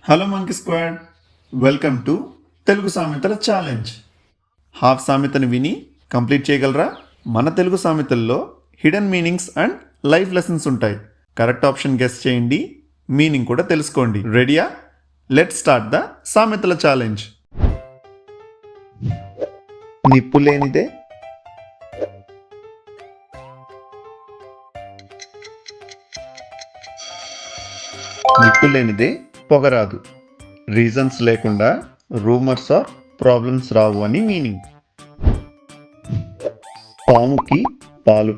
Hello monkey squad, welcome to Telugu సామెతల challenge. Half సామెతని విని కంప్లీట్ చేయగలరా? మన తెలుగు సామెతల్లో hidden meanings and life lessons ఉంటాయి. కరెక్ట్ ఆప్షన్ గెస్ చేయండి, మీనింగ్ కూడా తెలుసుకోండి. రెడీయా? లెట్స్ స్టార్ట్ ద సామెతల ఛాలెంజ్. నిప్పు లేనిదే పొగరాదు. రీజన్స్ లేకుండా రూమర్స్ ఆర్ ప్రాబ్లమ్స్ రావు అని మీనింగ్. పాముకి పాలు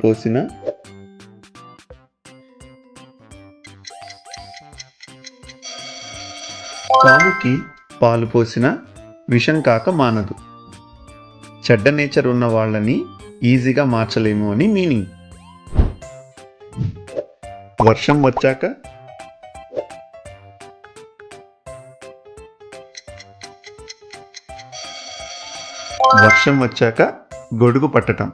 పోసిన విషం కాక మానదు. చెడ్డ నేచర్ ఉన్న వాళ్ళని ఈజీగా మార్చలేము అని మీనింగ్. వర్షం వచ్చాక గొడుగు పట్టడం.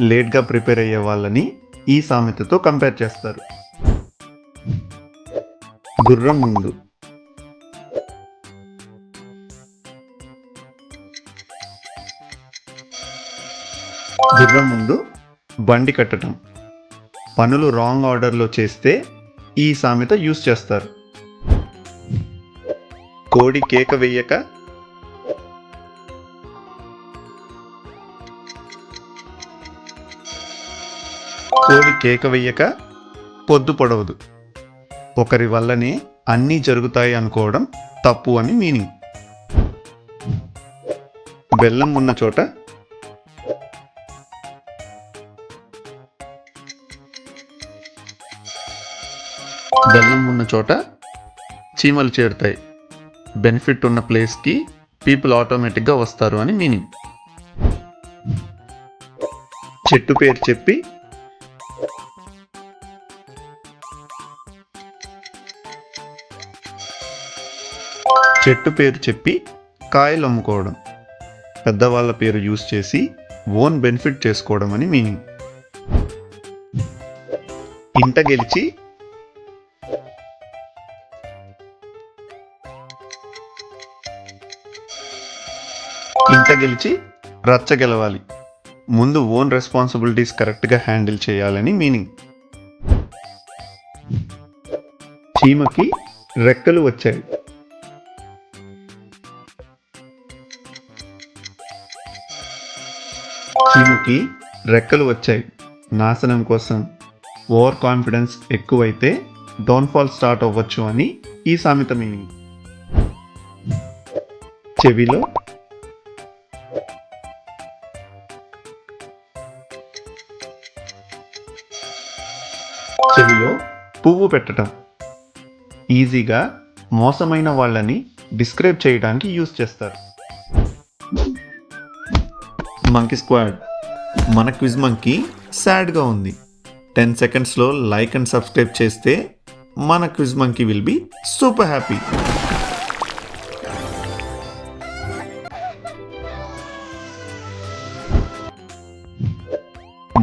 లేట్గా ప్రిపేర్ అయ్యే వాళ్ళని ఈ సామెతతో కంపేర్ చేస్తారు. గుర్రం ముందు బండి కట్టడం. పనులు రాంగ్ ఆర్డర్లో చేస్తే ఈ సామెత యూస్ చేస్తారు. కోడి కేక వేయక పొద్దు పొడవదు. ఒకరి వల్లనే అన్నీ జరుగుతాయి అనుకోవడం తప్పు అని మీనింగ్. బెల్లం ఉన్న చోట చీమలు చేరుతాయి. బెనిఫిట్ ఉన్న ప్లేస్కి పీపుల్ ఆటోమేటిక్గా వస్తారు అని మీనింగ్. చెట్టు పేరు చెప్పి కాయలు అమ్ముకోవడం. పెద్దవాళ్ళ పేరు యూస్ చేసి ఓన్ బెనిఫిట్ చేసుకోవడం అని మీనింగ్. ఇంట గెలిచి రచ్చ గెలవాలి. ముందు ఓన్ రెస్పాన్సిబిలిటీస్ కరెక్ట్గా హ్యాండిల్ చేయాలని మీనింగ్. చీమకి రెక్కలు వచ్చాయి. నాశనం కోసం ఓవర్ కాన్ఫిడెన్స్ ఎక్కువైతే డౌన్ఫాల్ స్టార్ట్ అవ్వచ్చు అని ఈ సామెత మీనింగ్. చెవిలో పువ్వు పెట్టడం. ఈజీగా మోసమైన వాళ్ళని డిస్క్రైబ్ చేయడానికి యూస్ చేస్తారు. మంకీ స్క్వాడ్, మన క్విజ్ మంకీ సాడ్గా ఉంది. 10 సెకండ్స్లో లైక్ అండ్ సబ్స్క్రైబ్ చేస్తే మన quiz monkey will be super happy.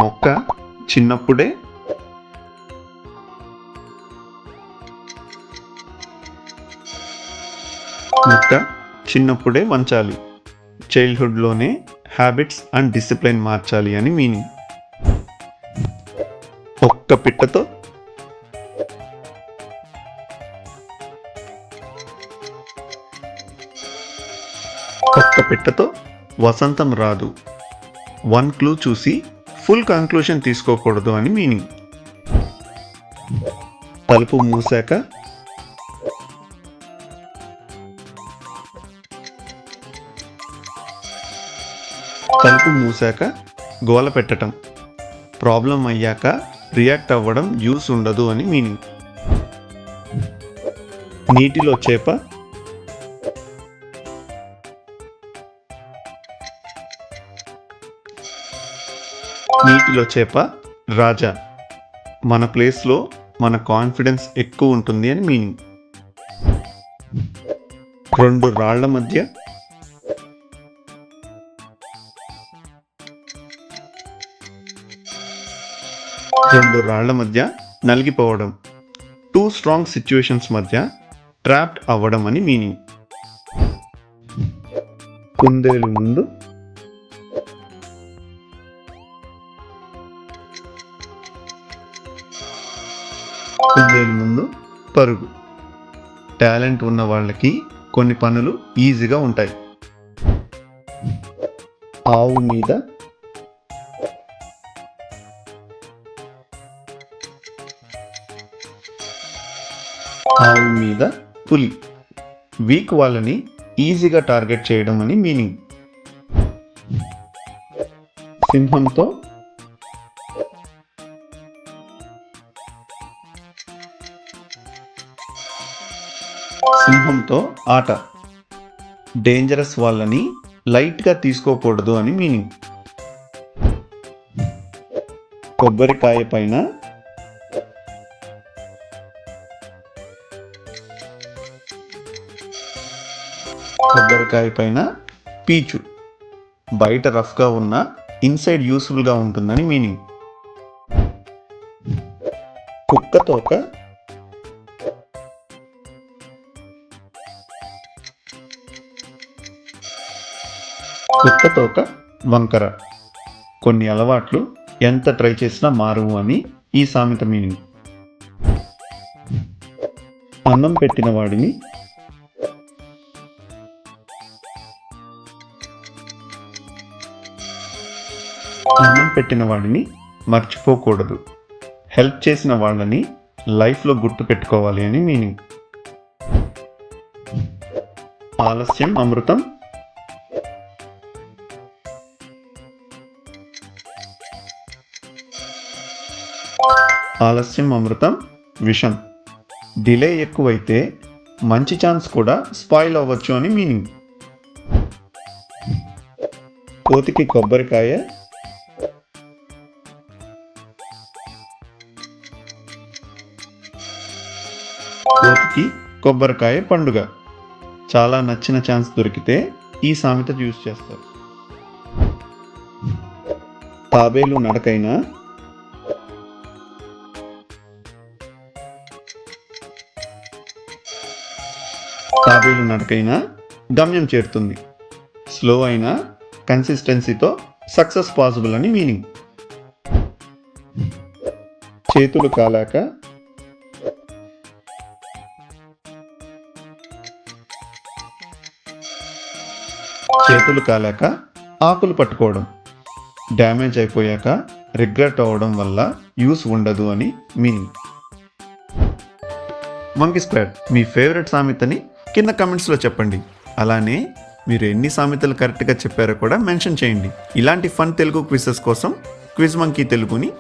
మొక్క చిన్నప్పుడే వంచాలి. చైల్డ్హుడ్లోనే హ్యాబిట్స్ అండ్ డిసిప్లిన్ మార్చాలి అని మీనింగ్. ఒక్క పిట్టతో వసంతం రాదు. 1 క్లూ చూసి ఫుల్ కంక్లూషన్ తీసుకోకూడదు అని మీనింగ్. తలుపు మూసాక గోల పెట్టడం. ప్రాబ్లం అయ్యాక రియాక్ట్ అవ్వడం యూస్ ఉండదు అని మీనింగ్. నీటిలో చేప రాజా. మన ప్లేస్లో మన కాన్ఫిడెన్స్ ఎక్కువ ఉంటుంది అని మీనింగ్. రెండు రాళ్ల మధ్య నలిగిపోవడం. 2 స్ట్రాంగ్ సిచ్యువేషన్స్ మధ్య ట్రాప్డ్ అవ్వడం అని మీనింగ్. కుందేలు ముందు పరుగు. టాలెంట్ ఉన్న వాళ్ళకి కొన్ని పనులు ఈజీగా ఉంటాయి. ఆవు మీద పులి. వీక్ వాళ్ళని ఈజీగా టార్గెట్ చేయడం అని మీనింగ్. సింహంతో ఆట. డేంజరస్ వాళ్ళని లైట్గా తీసుకోకూడదు అని మీనింగ్. కొబ్బరికాయ పైన పీచు. బయట రఫ్గా ఉన్న ఇన్సైడ్ యూస్ఫుల్గా ఉంటుందని మీనింగ్. కుక్కతోక వంకర. కొన్ని అలవాట్లు ఎంత ట్రై చేసినా మారవు అని ఈ సామెత మీనింగ్. అన్నం పెట్టిన వాడిని మర్చిపోకూడదు. హెల్ప్ చేసిన వాళ్ళని లైఫ్లో గుర్తు పెట్టుకోవాలి అని మీనింగ్. ఆలస్యం అమృతం. విషం. డిలే ఎక్కువైతే మంచి ఛాన్స్ కూడా స్పాయిల్ అవ్వచ్చు అని మీనింగ్. కోతికి కొబ్బరికాయ పండుగ. చాలా నచ్చిన ఛాన్స్ దొరికితే ఈ సామెత యూజ్ చేస్తారు. తాబేలు నడకైనా గమ్యం చేరుతుంది. స్లో అయినా కన్సిస్టెన్సీతో సక్సెస్ పాసిబుల్ అని మీనింగ్. చేతులు కాలాక ఆకులు పట్టుకోవడం. డ్యామేజ్ అయిపోయాక రిగ్రెట్ అవ్వడం వల్ల యూస్ ఉండదు అని మీనింగ్. Monkey squad. మీ ఫేవరెట్ సామెతని కింద కమెంట్స్లో చెప్పండి. అలానే మీరు ఎన్ని సామెతలు కరెక్ట్గా చెప్పారో కూడా మెన్షన్ చేయండి. ఇలాంటి ఫన్ తెలుగు క్విజెస్ కోసం క్విజ్ మంకీ తెలుగుని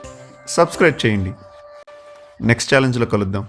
సబ్స్క్రైబ్ చేయండి. నెక్స్ట్ ఛాలెంజ్లో కలుద్దాం.